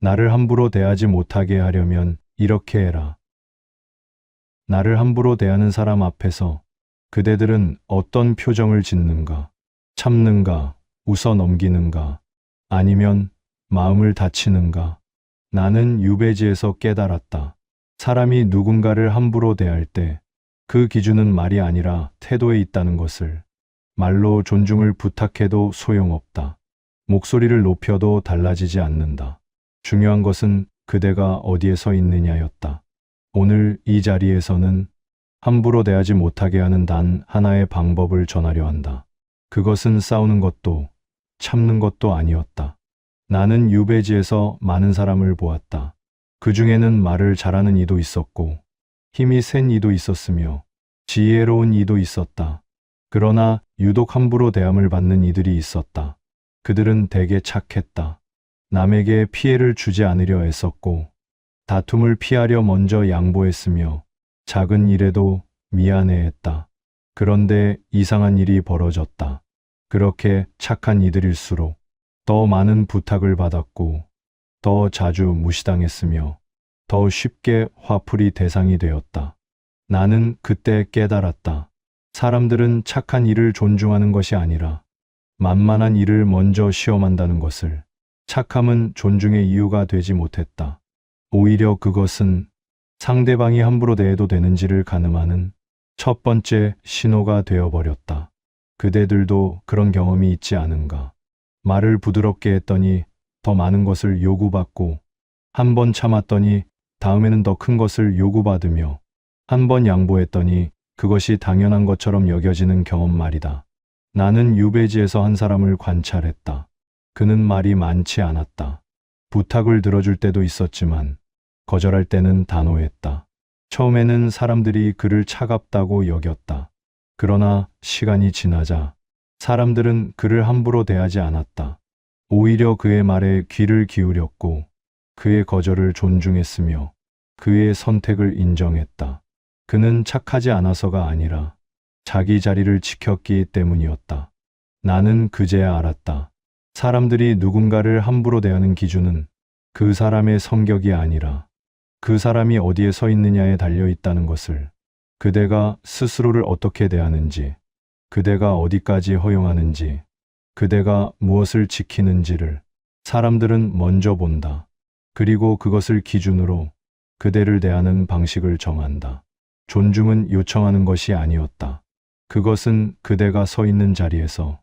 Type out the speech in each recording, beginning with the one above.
나를 함부로 대하지 못하게 하려면 이렇게 해라. 나를 함부로 대하는 사람 앞에서 그대들은 어떤 표정을 짓는가? 참는가? 웃어 넘기는가? 아니면 마음을 다치는가? 나는 유배지에서 깨달았다. 사람이 누군가를 함부로 대할 때 그 기준은 말이 아니라 태도에 있다는 것을. 말로 존중을 부탁해도 소용없다. 목소리를 높여도 달라지지 않는다. 중요한 것은 그대가 어디에 서 있느냐였다. 오늘 이 자리에서는 함부로 대하지 못하게 하는 단 하나의 방법을 전하려 한다. 그것은 싸우는 것도 참는 것도 아니었다. 나는 유배지에서 많은 사람을 보았다. 그 중에는 말을 잘하는 이도 있었고 힘이 센 이도 있었으며 지혜로운 이도 있었다. 그러나 유독 함부로 대함을 받는 이들이 있었다. 그들은 대개 착했다. 남에게 피해를 주지 않으려 애썼고 다툼을 피하려 먼저 양보했으며 작은 일에도 미안해했다. 그런데 이상한 일이 벌어졌다. 그렇게 착한 이들일수록 더 많은 부탁을 받았고 더 자주 무시당했으며 더 쉽게 화풀이 대상이 되었다. 나는 그때 깨달았다. 사람들은 착한 일을 존중하는 것이 아니라 만만한 일을 먼저 시험한다는 것을. 착함은 존중의 이유가 되지 못했다. 오히려 그것은 상대방이 함부로 대해도 되는지를 가늠하는 첫 번째 신호가 되어버렸다. 그대들도 그런 경험이 있지 않은가? 말을 부드럽게 했더니 더 많은 것을 요구받고 한 번 참았더니 다음에는 더 큰 것을 요구받으며 한 번 양보했더니 그것이 당연한 것처럼 여겨지는 경험 말이다. 나는 유배지에서 한 사람을 관찰했다. 그는 말이 많지 않았다. 부탁을 들어줄 때도 있었지만 거절할 때는 단호했다. 처음에는 사람들이 그를 차갑다고 여겼다. 그러나 시간이 지나자 사람들은 그를 함부로 대하지 않았다. 오히려 그의 말에 귀를 기울였고 그의 거절을 존중했으며 그의 선택을 인정했다. 그는 착하지 않아서가 아니라 자기 자리를 지켰기 때문이었다. 나는 그제야 알았다. 사람들이 누군가를 함부로 대하는 기준은 그 사람의 성격이 아니라 그 사람이 어디에 서 있느냐에 달려 있다는 것을. 그대가 스스로를 어떻게 대하는지, 그대가 어디까지 허용하는지, 그대가 무엇을 지키는지를 사람들은 먼저 본다. 그리고 그것을 기준으로 그대를 대하는 방식을 정한다. 존중은 요청하는 것이 아니었다. 그것은 그대가 서 있는 자리에서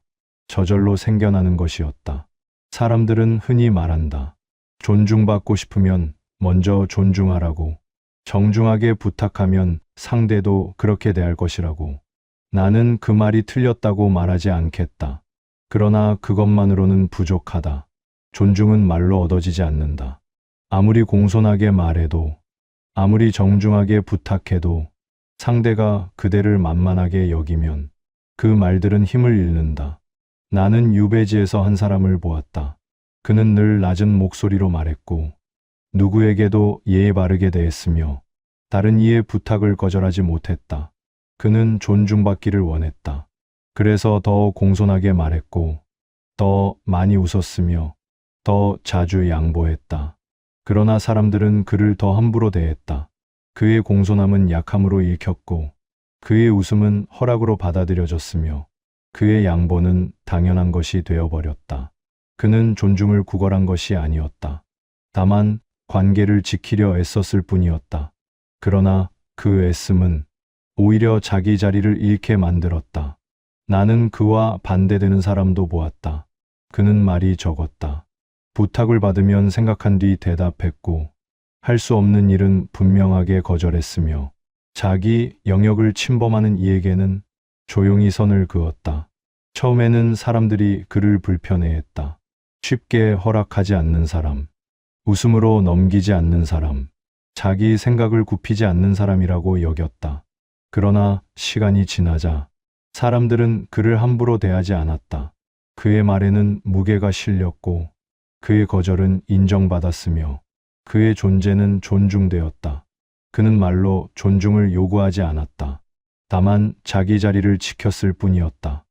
저절로 생겨나는 것이었다. 사람들은 흔히 말한다. 존중받고 싶으면 먼저 존중하라고. 정중하게 부탁하면 상대도 그렇게 대할 것이라고. 나는 그 말이 틀렸다고 말하지 않겠다. 그러나 그것만으로는 부족하다. 존중은 말로 얻어지지 않는다. 아무리 공손하게 말해도, 아무리 정중하게 부탁해도 상대가 그대를 만만하게 여기면 그 말들은 힘을 잃는다. 나는 유배지에서 한 사람을 보았다. 그는 늘 낮은 목소리로 말했고 누구에게도 예의 바르게 대했으며 다른 이의 부탁을 거절하지 못했다. 그는 존중받기를 원했다. 그래서 더 공손하게 말했고 더 많이 웃었으며 더 자주 양보했다. 그러나 사람들은 그를 더 함부로 대했다. 그의 공손함은 약함으로 읽혔고 그의 웃음은 허락으로 받아들여졌으며 그의 양보는 당연한 것이 되어버렸다. 그는 존중을 구걸한 것이 아니었다. 다만 관계를 지키려 애썼을 뿐이었다. 그러나 그 애씀은 오히려 자기 자리를 잃게 만들었다. 나는 그와 반대되는 사람도 보았다. 그는 말이 적었다. 부탁을 받으면 생각한 뒤 대답했고 할 수 없는 일은 분명하게 거절했으며 자기 영역을 침범하는 이에게는 조용히 선을 그었다. 처음에는 사람들이 그를 불편해했다. 쉽게 허락하지 않는 사람, 웃음으로 넘기지 않는 사람, 자기 생각을 굽히지 않는 사람이라고 여겼다. 그러나 시간이 지나자 사람들은 그를 함부로 대하지 않았다. 그의 말에는 무게가 실렸고 그의 거절은 인정받았으며 그의 존재는 존중되었다. 그는 말로 존중을 요구하지 않았다. 다만 자기 자리를 지켰을 뿐이었다.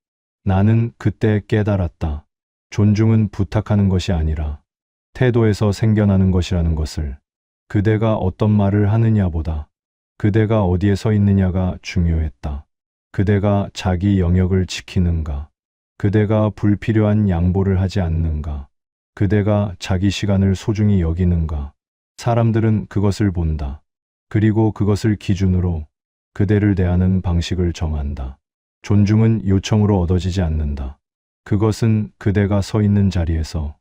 나는 그때 깨달았다. 존중은 부탁하는 것이 아니라 태도에서 생겨나는 것이라는 것을, 그대가 어떤 말을 하느냐보다 그대가 어디에 서 있느냐가 중요했다. 그대가 자기 영역을 지키는가, 그대가 불필요한 양보를 하지 않는가, 그대가 자기 시간을 소중히 여기는가. 사람들은 그것을 본다. 그리고 그것을 기준으로 그대를 대하는 방식을 정한다. 존중은 요청으로 얻어지지 않는다. 그것은 그대가 서 있는 자리에서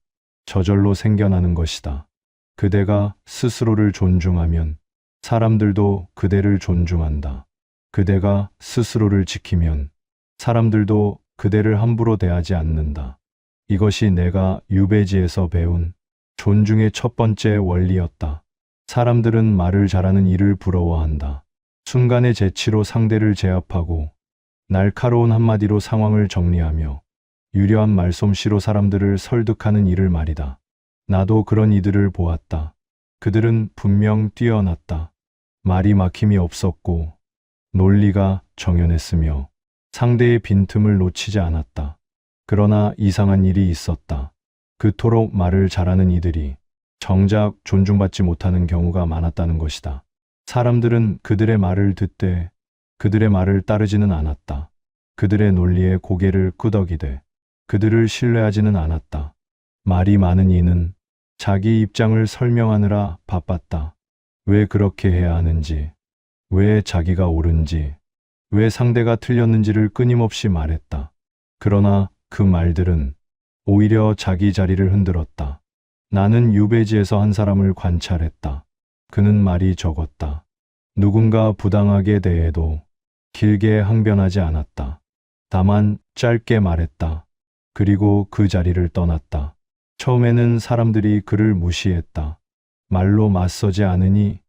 저절로 생겨나는 것이다. 그대가 스스로를 존중하면 사람들도 그대를 존중한다. 그대가 스스로를 지키면 사람들도 그대를 함부로 대하지 않는다. 이것이 내가 유배지에서 배운 존중의 첫 번째 원리였다. 사람들은 말을 잘하는 이를 부러워한다. 순간의 재치로 상대를 제압하고 날카로운 한마디로 상황을 정리하며 유려한 말솜씨로 사람들을 설득하는 이를 말이다. 나도 그런 이들을 보았다. 그들은 분명 뛰어났다. 말이 막힘이 없었고 논리가 정연했으며 상대의 빈틈을 놓치지 않았다. 그러나 이상한 일이 있었다. 그토록 말을 잘하는 이들이 정작 존중받지 못하는 경우가 많았다는 것이다. 사람들은 그들의 말을 듣되 그들의 말을 따르지는 않았다. 그들의 논리에 고개를 끄덕이되 그들을 신뢰하지는 않았다. 말이 많은 이는 자기 입장을 설명하느라 바빴다. 왜 그렇게 해야 하는지, 왜 자기가 옳은지, 왜 상대가 틀렸는지를 끊임없이 말했다. 그러나 그 말들은 오히려 자기 자리를 흔들었다. 나는 유배지에서 한 사람을 관찰했다. 그는 말이 적었다. 누군가 부당하게 대해도 길게 항변하지 않았다. 다만 짧게 말했다. 그리고 그 자리를 떠났다. 처음에는 사람들이 그를 무시했다. 말로 맞서지 않으니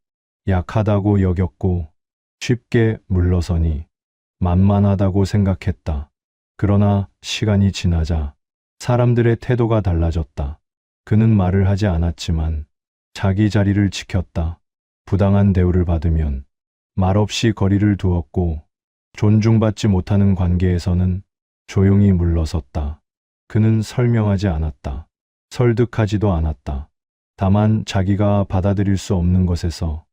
약하다고 여겼고 쉽게 물러서니 만만하다고 생각했다. 그러나 시간이 지나자 사람들의 태도가 달라졌다. 그는 말을 하지 않았지만 자기 자리를 지켰다. 부당한 대우를 받으면 말없이 거리를 두었고 존중받지 못하는 관계에서는 조용히 물러섰다. 그는 설명하지 않았다. 설득하지도 않았다. 다만 자기가 받아들일 수 없는 것에서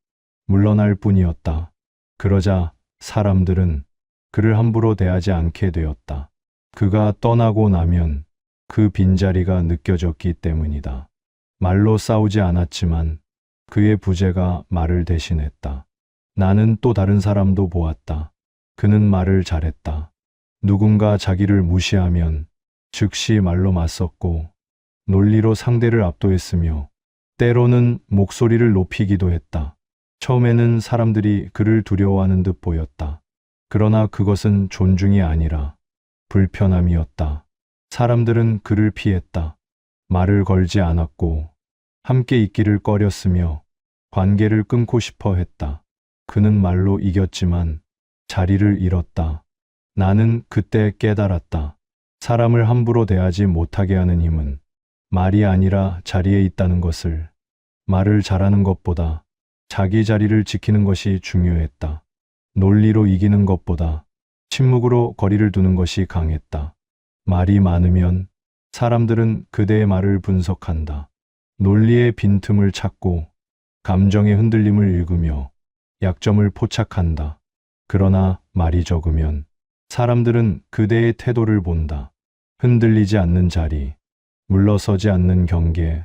물러날 뿐이었다. 그러자 사람들은 그를 함부로 대하지 않게 되었다. 그가 떠나고 나면 그 빈자리가 느껴졌기 때문이다. 말로 싸우지 않았지만 그의 부재가 말을 대신했다. 나는 또 다른 사람도 보았다. 그는 말을 잘했다. 누군가 자기를 무시하면 즉시 말로 맞섰고 논리로 상대를 압도했으며 때로는 목소리를 높이기도 했다. 처음에는 사람들이 그를 두려워하는 듯 보였다. 그러나 그것은 존중이 아니라 불편함이었다. 사람들은 그를 피했다. 말을 걸지 않았고 함께 있기를 꺼렸으며 관계를 끊고 싶어 했다. 그는 말로 이겼지만 자리를 잃었다. 나는 그때 깨달았다. 사람을 함부로 대하지 못하게 하는 힘은 말이 아니라 자리에 있다는 것을. 말을 잘하는 것보다 자기 자리를 지키는 것이 중요했다. 논리로 이기는 것보다 침묵으로 거리를 두는 것이 강했다. 말이 많으면 사람들은 그대의 말을 분석한다. 논리의 빈틈을 찾고 감정의 흔들림을 읽으며 약점을 포착한다. 그러나 말이 적으면 사람들은 그대의 태도를 본다. 흔들리지 않는 자리, 물러서지 않는 경계,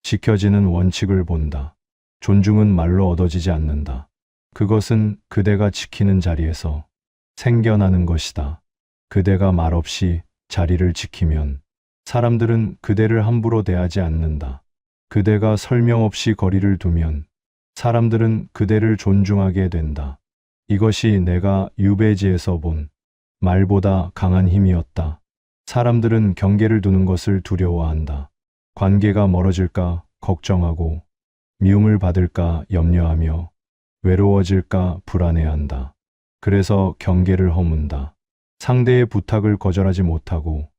지켜지는 원칙을 본다. 존중은 말로 얻어지지 않는다. 그것은 그대가 지키는 자리에서 생겨나는 것이다. 그대가 말없이 자리를 지키면 사람들은 그대를 함부로 대하지 않는다. 그대가 설명 없이 거리를 두면 사람들은 그대를 존중하게 된다. 이것이 내가 유배지에서 본 말보다 강한 힘이었다. 사람들은 경계를 두는 것을 두려워한다. 관계가 멀어질까 걱정하고 미움을 받을까 염려하며 외로워질까 불안해한다. 그래서 경계를 허문다. 상대의 부탁을 거절하지 못하고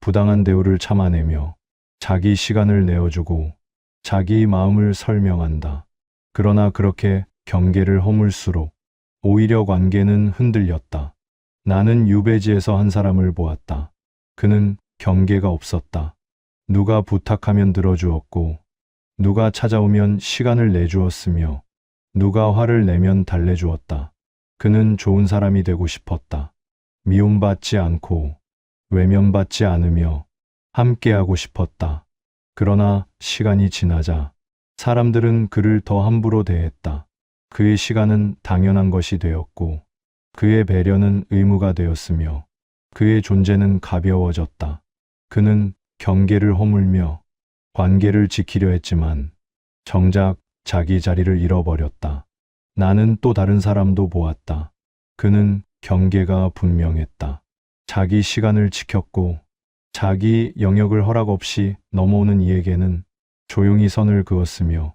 부당한 대우를 참아내며 자기 시간을 내어주고 자기 마음을 설명한다. 그러나 그렇게 경계를 허물수록 오히려 관계는 흔들렸다. 나는 유배지에서 한 사람을 보았다. 그는 경계가 없었다. 누가 부탁하면 들어주었고 누가 찾아오면 시간을 내주었으며 누가 화를 내면 달래주었다. 그는 좋은 사람이 되고 싶었다. 미움받지 않고 외면받지 않으며 함께하고 싶었다. 그러나 시간이 지나자 사람들은 그를 더 함부로 대했다. 그의 시간은 당연한 것이 되었고 그의 배려는 의무가 되었으며 그의 존재는 가벼워졌다. 그는 경계를 허물며 관계를 지키려 했지만 정작 자기 자리를 잃어버렸다. 나는 또 다른 사람도 보았다. 그는 경계가 분명했다. 자기 시간을 지켰고 자기 영역을 허락 없이 넘어오는 이에게는 조용히 선을 그었으며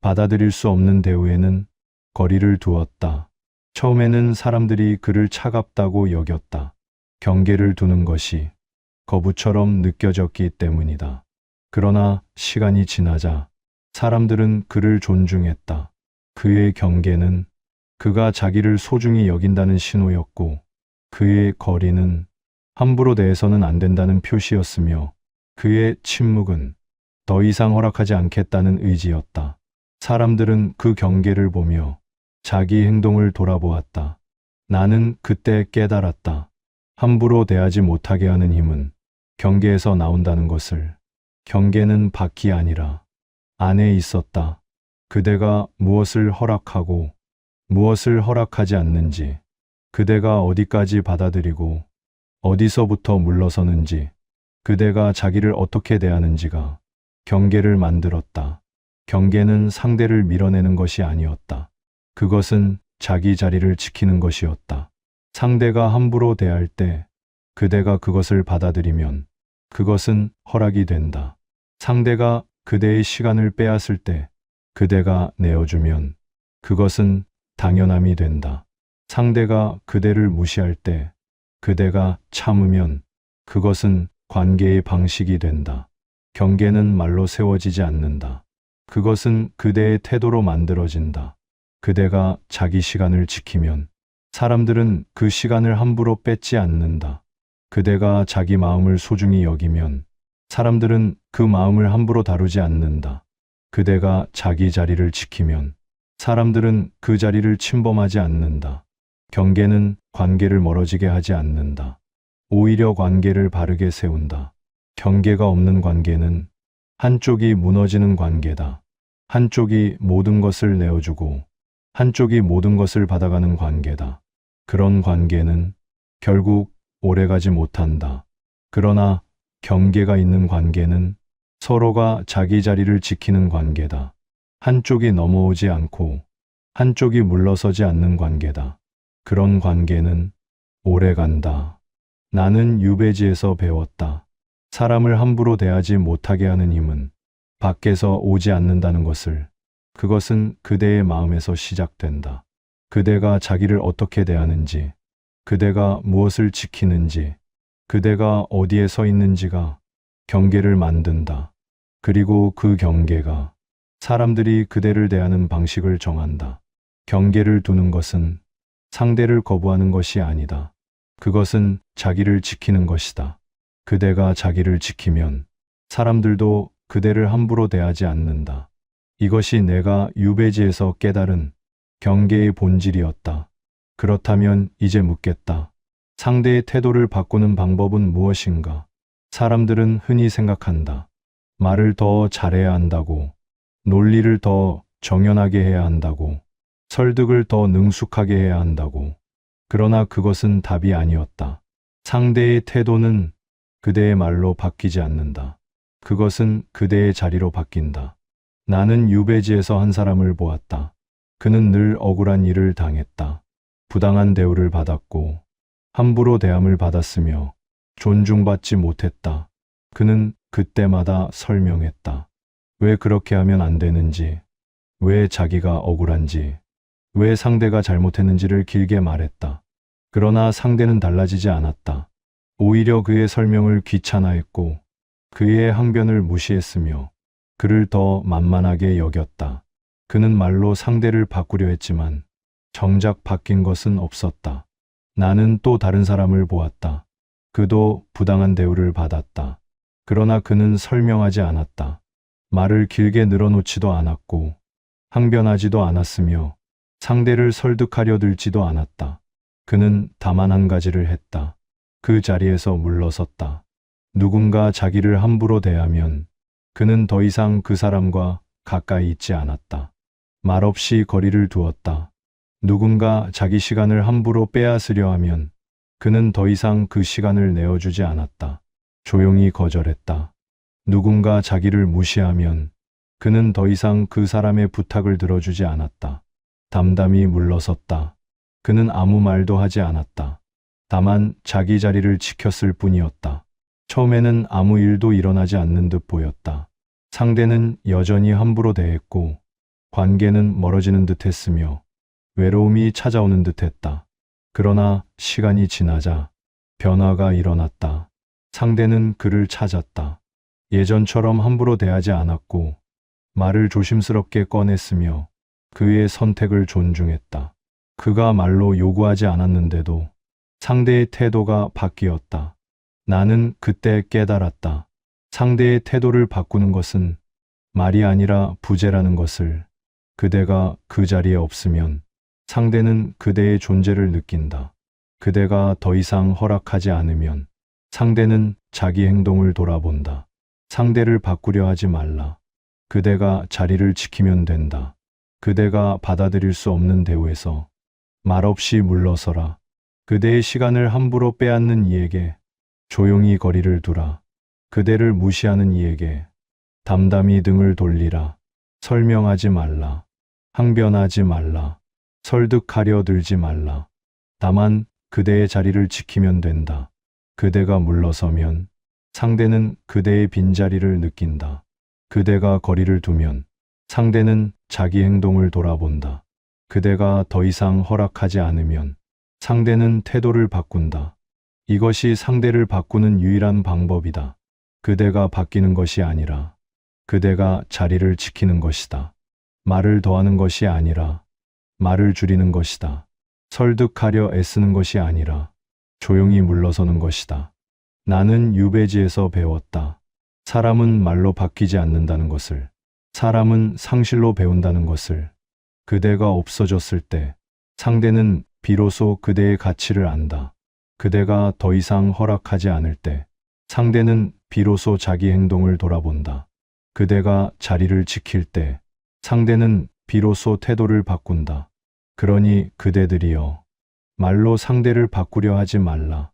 받아들일 수 없는 대우에는 거리를 두었다. 처음에는 사람들이 그를 차갑다고 여겼다. 경계를 두는 것이 거부처럼 느껴졌기 때문이다. 그러나 시간이 지나자 사람들은 그를 존중했다. 그의 경계는 그가 자기를 소중히 여긴다는 신호였고 그의 거리는 함부로 대해서는 안 된다는 표시였으며 그의 침묵은 더 이상 허락하지 않겠다는 의지였다. 사람들은 그 경계를 보며 자기 행동을 돌아보았다. 나는 그때 깨달았다. 함부로 대하지 못하게 하는 힘은 경계에서 나온다는 것을. 경계는 밖이 아니라 안에 있었다. 그대가 무엇을 허락하고 무엇을 허락하지 않는지, 그대가 어디까지 받아들이고 어디서부터 물러서는지, 그대가 자기를 어떻게 대하는지가 경계를 만들었다. 경계는 상대를 밀어내는 것이 아니었다. 그것은 자기 자리를 지키는 것이었다. 상대가 함부로 대할 때 그대가 그것을 받아들이면 그것은 허락이 된다. 상대가 그대의 시간을 빼앗을 때 그대가 내어주면 그것은 당연함이 된다. 상대가 그대를 무시할 때 그대가 참으면 그것은 관계의 방식이 된다. 경계는 말로 세워지지 않는다. 그것은 그대의 태도로 만들어진다. 그대가 자기 시간을 지키면 사람들은 그 시간을 함부로 뺏지 않는다. 그대가 자기 마음을 소중히 여기면 사람들은 그 마음을 함부로 다루지 않는다. 그대가 자기 자리를 지키면 사람들은 그 자리를 침범하지 않는다. 경계는 관계를 멀어지게 하지 않는다. 오히려 관계를 바르게 세운다. 경계가 없는 관계는 한쪽이 무너지는 관계다. 한쪽이 모든 것을 내어주고 한쪽이 모든 것을 받아가는 관계다. 그런 관계는 결국 오래가지 못한다. 그러나 경계가 있는 관계는 서로가 자기 자리를 지키는 관계다. 한쪽이 넘어오지 않고 한쪽이 물러서지 않는 관계다. 그런 관계는 오래간다. 나는 유배지에서 배웠다. 사람을 함부로 대하지 못하게 하는 힘은 밖에서 오지 않는다는 것을. 그것은 그대의 마음에서 시작된다. 그대가 자기를 어떻게 대하는지, 그대가 무엇을 지키는지, 그대가 어디에 서 있는지가 경계를 만든다. 그리고 그 경계가 사람들이 그대를 대하는 방식을 정한다. 경계를 두는 것은 상대를 거부하는 것이 아니다. 그것은 자기를 지키는 것이다. 그대가 자기를 지키면 사람들도 그대를 함부로 대하지 않는다. 이것이 내가 유배지에서 깨달은 경계의 본질이었다. 그렇다면 이제 묻겠다. 상대의 태도를 바꾸는 방법은 무엇인가? 사람들은 흔히 생각한다. 말을 더 잘해야 한다고, 논리를 더 정연하게 해야 한다고, 설득을 더 능숙하게 해야 한다고. 그러나 그것은 답이 아니었다. 상대의 태도는 그대의 말로 바뀌지 않는다. 그것은 그대의 자리로 바뀐다. 나는 유배지에서 한 사람을 보았다. 그는 늘 억울한 일을 당했다. 부당한 대우를 받았고 함부로 대함을 받았으며 존중받지 못했다. 그는 그때마다 설명했다. 왜 그렇게 하면 안 되는지, 왜 자기가 억울한지, 왜 상대가 잘못했는지를 길게 말했다. 그러나 상대는 달라지지 않았다. 오히려 그의 설명을 귀찮아했고 그의 항변을 무시했으며 그를 더 만만하게 여겼다. 그는 말로 상대를 바꾸려 했지만 정작 바뀐 것은 없었다. 나는 또 다른 사람을 보았다. 그도 부당한 대우를 받았다. 그러나 그는 설명하지 않았다. 말을 길게 늘어놓지도 않았고 항변하지도 않았으며 상대를 설득하려 들지도 않았다. 그는 다만 한 가지를 했다. 그 자리에서 물러섰다. 누군가 자기를 함부로 대하면 그는 더 이상 그 사람과 가까이 있지 않았다. 말없이 거리를 두었다. 누군가 자기 시간을 함부로 빼앗으려 하면 그는 더 이상 그 시간을 내어주지 않았다. 조용히 거절했다. 누군가 자기를 무시하면 그는 더 이상 그 사람의 부탁을 들어주지 않았다. 담담히 물러섰다. 그는 아무 말도 하지 않았다. 다만 자기 자리를 지켰을 뿐이었다. 처음에는 아무 일도 일어나지 않는 듯 보였다. 상대는 여전히 함부로 대했고 관계는 멀어지는 듯 했으며 외로움이 찾아오는 듯 했다. 그러나 시간이 지나자 변화가 일어났다. 상대는 그를 찾았다. 예전처럼 함부로 대하지 않았고 말을 조심스럽게 꺼냈으며 그의 선택을 존중했다. 그가 말로 요구하지 않았는데도 상대의 태도가 바뀌었다. 나는 그때 깨달았다. 상대의 태도를 바꾸는 것은 말이 아니라 부재라는 것을. 그대가 그 자리에 없으면 상대는 그대의 존재를 느낀다. 그대가 더 이상 허락하지 않으면 상대는 자기 행동을 돌아본다. 상대를 바꾸려 하지 말라. 그대가 자리를 지키면 된다. 그대가 받아들일 수 없는 대우에서 말없이 물러서라. 그대의 시간을 함부로 빼앗는 이에게 조용히 거리를 두라. 그대를 무시하는 이에게 담담히 등을 돌리라. 설명하지 말라. 항변하지 말라. 설득하려 들지 말라. 다만 그대의 자리를 지키면 된다. 그대가 물러서면 상대는 그대의 빈자리를 느낀다. 그대가 거리를 두면 상대는 자기 행동을 돌아본다. 그대가 더 이상 허락하지 않으면 상대는 태도를 바꾼다. 이것이 상대를 바꾸는 유일한 방법이다. 그대가 바뀌는 것이 아니라 그대가 자리를 지키는 것이다. 말을 더하는 것이 아니라 말을 줄이는 것이다. 설득하려 애쓰는 것이 아니라 조용히 물러서는 것이다. 나는 유배지에서 배웠다. 사람은 말로 바뀌지 않는다는 것을, 사람은 상실로 배운다는 것을. 그대가 없어졌을 때 상대는 비로소 그대의 가치를 안다. 그대가 더 이상 허락하지 않을 때 상대는 비로소 자기 행동을 돌아본다. 그대가 자리를 지킬 때 상대는 비로소 태도를 바꾼다. 그러니 그대들이여, 말로 상대를 바꾸려 하지 말라.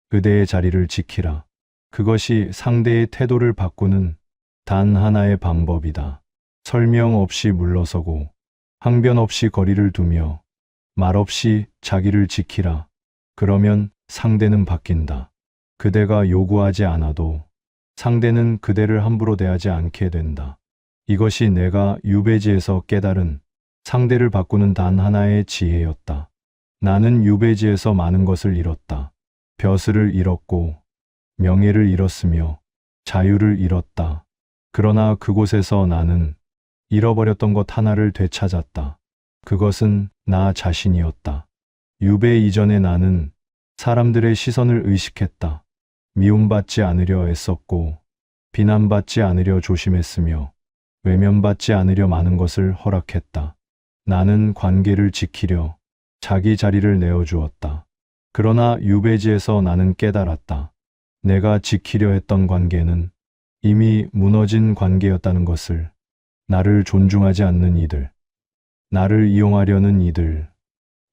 그대의 자리를 지키라. 그것이 상대의 태도를 바꾸는 단 하나의 방법이다. 설명 없이 물러서고 항변 없이 거리를 두며 말 없이 자기를 지키라. 그러면 상대는 바뀐다. 그대가 요구하지 않아도 상대는 그대를 함부로 대하지 않게 된다. 이것이 내가 유배지에서 깨달은 상대를 바꾸는 단 하나의 지혜였다. 나는 유배지에서 많은 것을 잃었다. 벼슬을 잃었고 명예를 잃었으며 자유를 잃었다. 그러나 그곳에서 나는 잃어버렸던 것 하나를 되찾았다. 그것은 나 자신이었다. 유배 이전의 나는 사람들의 시선을 의식했다. 미움받지 않으려 애썼고 비난받지 않으려 조심했으며 외면받지 않으려 많은 것을 허락했다. 나는 관계를 지키려 자기 자리를 내어주었다. 그러나 유배지에서 나는 깨달았다. 내가 지키려 했던 관계는 이미 무너진 관계였다는 것을. 나를 존중하지 않는 이들, 나를 이용하려는 이들,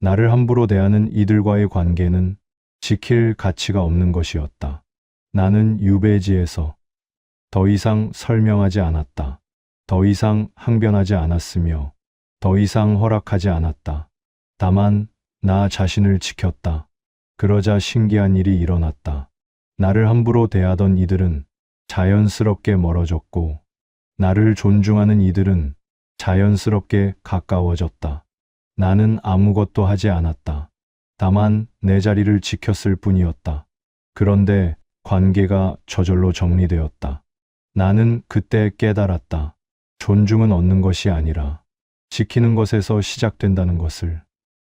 나를 함부로 대하는 이들과의 관계는 지킬 가치가 없는 것이었다. 나는 유배지에서 더 이상 설명하지 않았다. 더 이상 항변하지 않았으며 더 이상 허락하지 않았다. 다만 나 자신을 지켰다. 그러자 신기한 일이 일어났다. 나를 함부로 대하던 이들은 자연스럽게 멀어졌고 나를 존중하는 이들은 자연스럽게 가까워졌다. 나는 아무것도 하지 않았다. 다만 내 자리를 지켰을 뿐이었다. 그런데 관계가 저절로 정리되었다. 나는 그때 깨달았다. 존중은 얻는 것이 아니라 지키는 것에서 시작된다는 것을.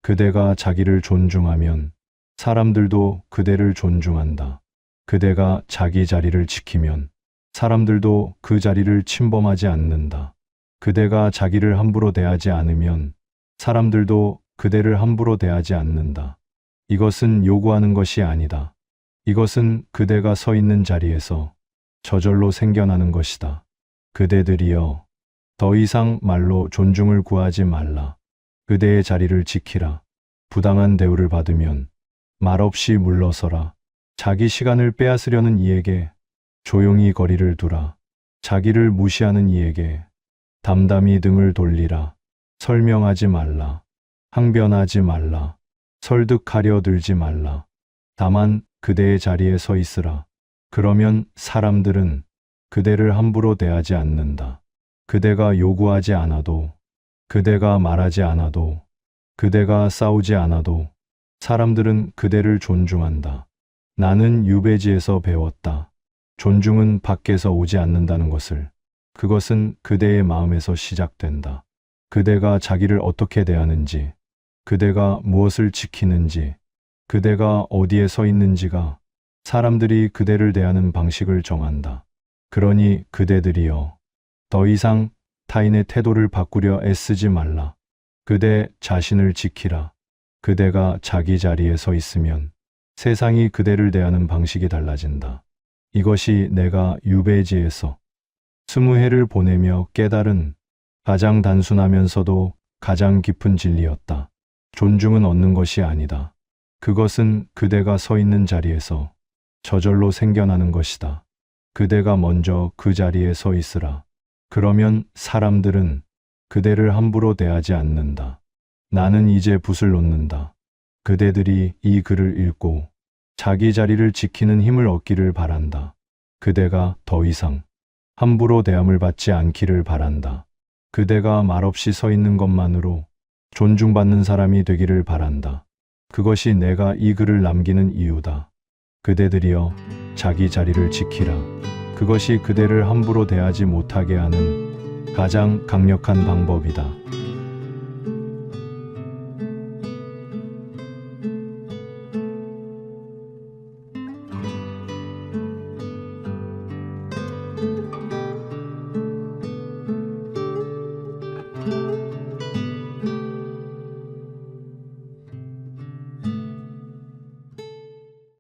그대가 자기를 존중하면 사람들도 그대를 존중한다. 그대가 자기 자리를 지키면 사람들도 그 자리를 침범하지 않는다. 그대가 자기를 함부로 대하지 않으면 사람들도 그대를 함부로 대하지 않는다. 이것은 요구하는 것이 아니다. 이것은 그대가 서 있는 자리에서 저절로 생겨나는 것이다. 그대들이여, 더 이상 말로 존중을 구하지 말라. 그대의 자리를 지키라. 부당한 대우를 받으면 말없이 물러서라. 자기 시간을 빼앗으려는 이에게 조용히 거리를 두라. 자기를 무시하는 이에게 담담히 등을 돌리라. 설명하지 말라. 항변하지 말라. 설득하려 들지 말라. 다만 그대의 자리에 서 있으라. 그러면 사람들은 그대를 함부로 대하지 않는다. 그대가 요구하지 않아도, 그대가 말하지 않아도, 그대가 싸우지 않아도 사람들은 그대를 존중한다. 나는 유배지에서 배웠다. 존중은 밖에서 오지 않는다는 것을. 그것은 그대의 마음에서 시작된다. 그대가 자기를 어떻게 대하는지, 그대가 무엇을 지키는지, 그대가 어디에 서 있는지가 사람들이 그대를 대하는 방식을 정한다. 그러니 그대들이여, 더 이상 타인의 태도를 바꾸려 애쓰지 말라. 그대 자신을 지키라. 그대가 자기 자리에 서 있으면 세상이 그대를 대하는 방식이 달라진다. 이것이 내가 유배지에서 20해를 보내며 깨달은 가장 단순하면서도 가장 깊은 진리였다. 존중은 얻는 것이 아니다. 그것은 그대가 서 있는 자리에서 저절로 생겨나는 것이다. 그대가 먼저 그 자리에 서 있으라. 그러면 사람들은 그대를 함부로 대하지 않는다. 나는 이제 붓을 놓는다. 그대들이 이 글을 읽고 자기 자리를 지키는 힘을 얻기를 바란다. 그대가 더 이상 함부로 대함을 받지 않기를 바란다. 그대가 말없이 서 있는 것만으로 존중받는 사람이 되기를 바란다. 그것이 내가 이 글을 남기는 이유다. 그대들이여, 자기 자리를 지키라. 그것이 그대를 함부로 대하지 못하게 하는 가장 강력한 방법이다.